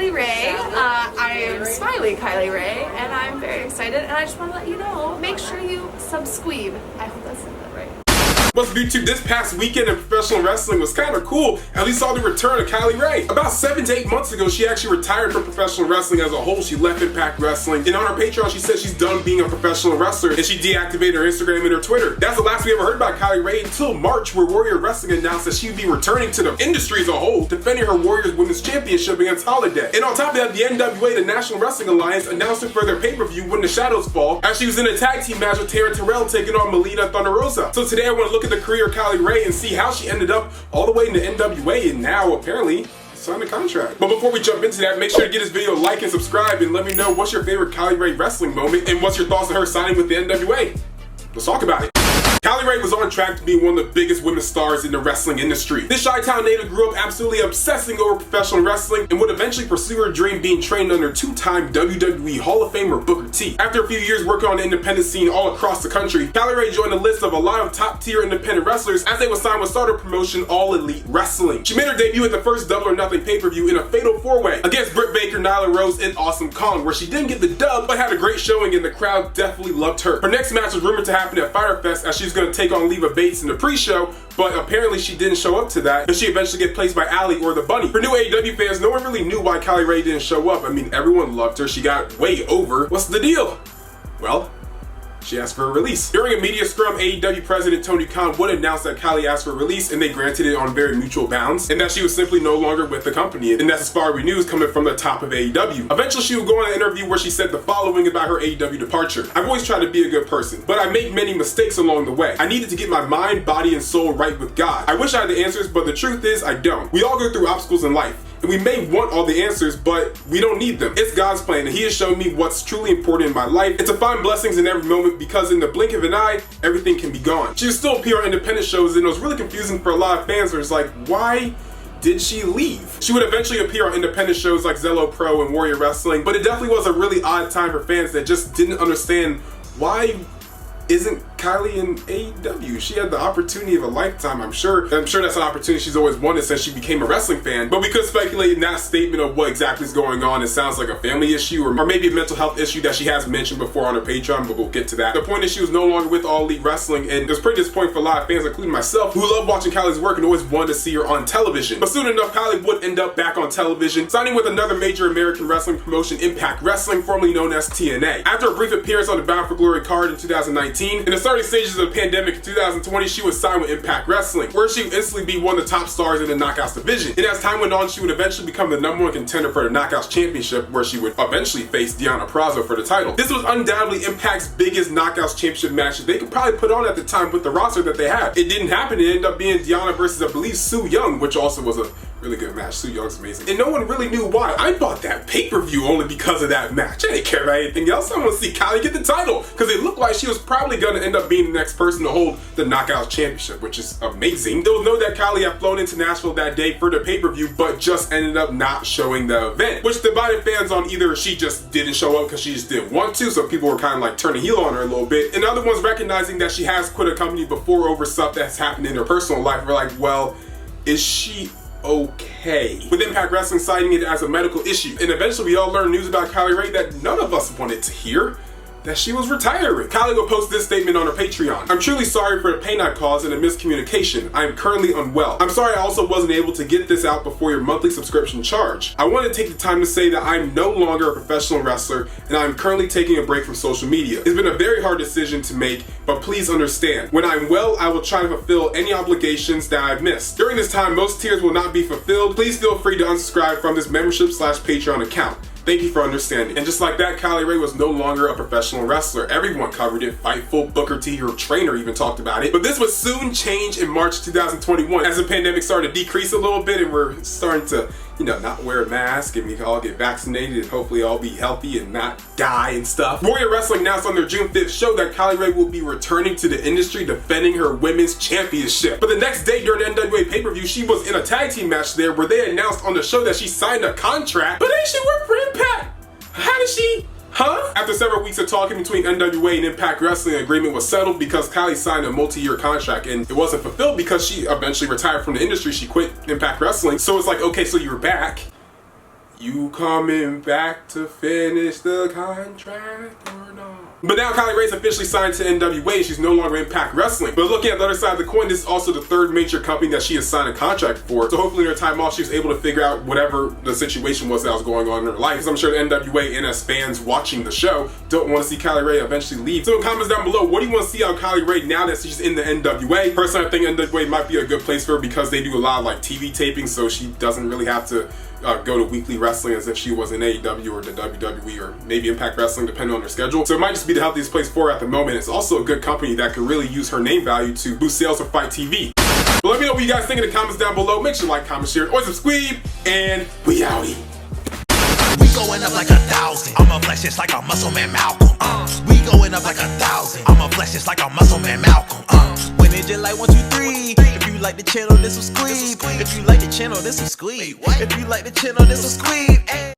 Kylie Rae. I am Smiley Kylie Rae, and I'm very excited. And I just want to let you know, make sure you subscribe. I hope that's that right. What's YouTube? This past weekend in professional wrestling was kind of cool, and we saw the return of Kylie Rae. About 7 to 8 months ago, she actually retired from professional wrestling as a whole. She left Impact Wrestling, and on her Patreon, she said she's done being a professional wrestler, and she deactivated her Instagram and her Twitter. That's the last we ever heard about Kylie Rae until March, where Warrior Wrestling announced that she would be returning to the industry as a whole, defending her Warriors Women's Championship against Holiday. And on top of that, the NWA, the National Wrestling Alliance, announced her for their pay-per-view When the Shadows Fall, as she was in a tag team match with Taryn Terrell taking on Melina Thunder Rosa. So today I want to look at the career of Kylie Rae and see how she ended up all the way in the NWA and now apparently signed a contract. But before we jump into that, make sure to give this video a like and subscribe and let me know what's your favorite Kylie Rae wrestling moment and what's your thoughts on her signing with the NWA. Let's talk about it. Kylie Rae was on track to be one of the biggest women's stars in the wrestling industry. This Chi-Town native grew up absolutely obsessing over professional wrestling and would eventually pursue her dream being trained under two-time WWE Hall of Famer Booker T. After a few years working on the independent scene all across the country, Kylie Rae joined a list of a lot of top-tier independent wrestlers as they would sign with starter promotion All Elite Wrestling. She made her debut at the first Double or Nothing pay-per-view in a fatal four-way against Britt Baker, Nyla Rose, and Awesome Kong, where she didn't get the dub but had a great showing and the crowd definitely loved her. Her next match was rumored to happen at Fyter Fest as she was going to take on Leva Bates in the pre-show, but apparently she didn't show up to that, and she eventually get placed by Allie or the Bunny. For new AEW fans, no one really knew why Kylie Rae didn't show up. I mean, everyone loved her. She got way over. What's the deal? Well, she asked for a release. During a media scrum, AEW president Tony Khan would announce that Kylie asked for a release and they granted it on very mutual bounds, and that she was simply no longer with the company. And that's as far as news coming from the top of AEW. Eventually, she would go on an interview where she said the following about her AEW departure. I've always tried to be a good person, but I make many mistakes along the way. I needed to get my mind, body, and soul right with God. I wish I had the answers, but the truth is I don't. We all go through obstacles in life, and we may want all the answers, but we don't need them. It's God's plan, and He has shown me what's truly important in my life, and to find blessings in every moment, because in the blink of an eye, everything can be gone. She would still appear on independent shows, and it was really confusing for a lot of fans where it's like, why did she leave? She would eventually appear on independent shows like Zelo Pro and Warrior Wrestling, but it definitely was a really odd time for fans that just didn't understand why isn't Kylie in AEW? She had the opportunity of a lifetime, I'm sure. I'm sure that's an opportunity she's always wanted since she became a wrestling fan. But we could speculate in that statement of what exactly is going on. It sounds like a family issue or maybe a mental health issue that she has mentioned before on her Patreon, but we'll get to that. The point is she was no longer with All Elite Wrestling, and it was pretty disappointing for a lot of fans, including myself, who love watching Kylie's work and always wanted to see her on television. But soon enough, Kylie would end up back on television, signing with another major American wrestling promotion, Impact Wrestling, formerly known as TNA. After a brief appearance on the Bound for Glory card in 2019, in the starting stages of the pandemic in 2020, she would sign with Impact Wrestling, where she would instantly be one of the top stars in the Knockouts division. And as time went on, she would eventually become the #1 contender for the Knockouts Championship, where she would eventually face Deonna Purrazzo for the title. This was undoubtedly Impact's biggest Knockouts Championship match that they could probably put on at the time with the roster that they had. It didn't happen. It ended up being Deonna versus, I believe, Su Yung, which also was a really good match. Su Young's amazing. And no one really knew why. I bought that pay-per-view only because of that match. I didn't care about anything else. I want to see Kylie get the title, because it looked like she was probably going to end up being the next person to hold the Knockouts Championship, which is amazing. There was no that Kylie had flown into Nashville that day for the pay-per-view, but just ended up not showing the event, which divided fans on either she just didn't show up because she just didn't want to, so people were kind of like turning heel on her a little bit, and other ones recognizing that she has quit a company before over stuff that's happened in her personal life. We're like, well, is she okay? With Impact Wrestling citing it as a medical issue. And eventually we all learned news about Kylie Rae that none of us wanted to hear, that she was retiring. Kylie will post this statement on her Patreon. I'm truly sorry for the pain I caused and the miscommunication. I am currently unwell. I'm sorry I also wasn't able to get this out before your monthly subscription charge. I want to take the time to say that I'm no longer a professional wrestler and I'm currently taking a break from social media. It's been a very hard decision to make, but please understand. When I'm well, I will try to fulfill any obligations that I've missed. During this time, most tiers will not be fulfilled. Please feel free to unsubscribe from this membership/Patreon account. Thank you for understanding. And just like that, Kylie Rae was no longer a professional wrestler. Everyone covered it. Fightful, Booker T, her trainer, even talked about it. But this would soon change in March 2021 as the pandemic started to decrease a little bit and we're starting to, not wear a mask and we can all get vaccinated and hopefully all be healthy and not die and stuff. Warrior Wrestling announced on their June 5th show that Kylie Rae will be returning to the industry defending her women's championship. But the next day during the NWA pay-per-view, she was in a tag team match there where they announced on the show that she signed a contract, but then she worked for Impact. How did she? Huh? After several weeks of talking between NWA and Impact Wrestling, an agreement was settled because Kylie signed a multi-year contract and it wasn't fulfilled because she eventually retired from the industry. She quit Impact Wrestling. So it's like, okay, so you're back. You coming back to finish the contract or not? But now Kylie Rae's officially signed to NWA and she's no longer Impact Wrestling. But looking at the other side of the coin, this is also the third major company that she has signed a contract for. So hopefully in her time off, she was able to figure out whatever the situation was that was going on in her life. Because I'm sure the NWA and as fans watching the show don't want to see Kylie Rae eventually leave. So in comments down below, what do you want to see out of Kylie Rae now that she's in the NWA? Personally, I think NWA might be a good place for her because they do a lot of like TV taping, so she doesn't really have to go to weekly wrestling as if she was in AEW or the WWE or maybe Impact Wrestling, depending on her schedule. So it might just be the healthiest place for her at the moment. It's also a good company that could really use her name value to boost sales for Fight TV. But let me know what you guys think in the comments down below. Make sure to like, comment, share, or subscribe, and we outie. We going up like 1,000. I'm a flex just like a muscle man Malcolm. We going up like 1,000. I'm a flex just like a muscle man Malcolm. When it just like 1, 2, 3. If you like the channel, this will squeeze. If you like the channel, this will squeeze. If you like the channel, this will squeeze.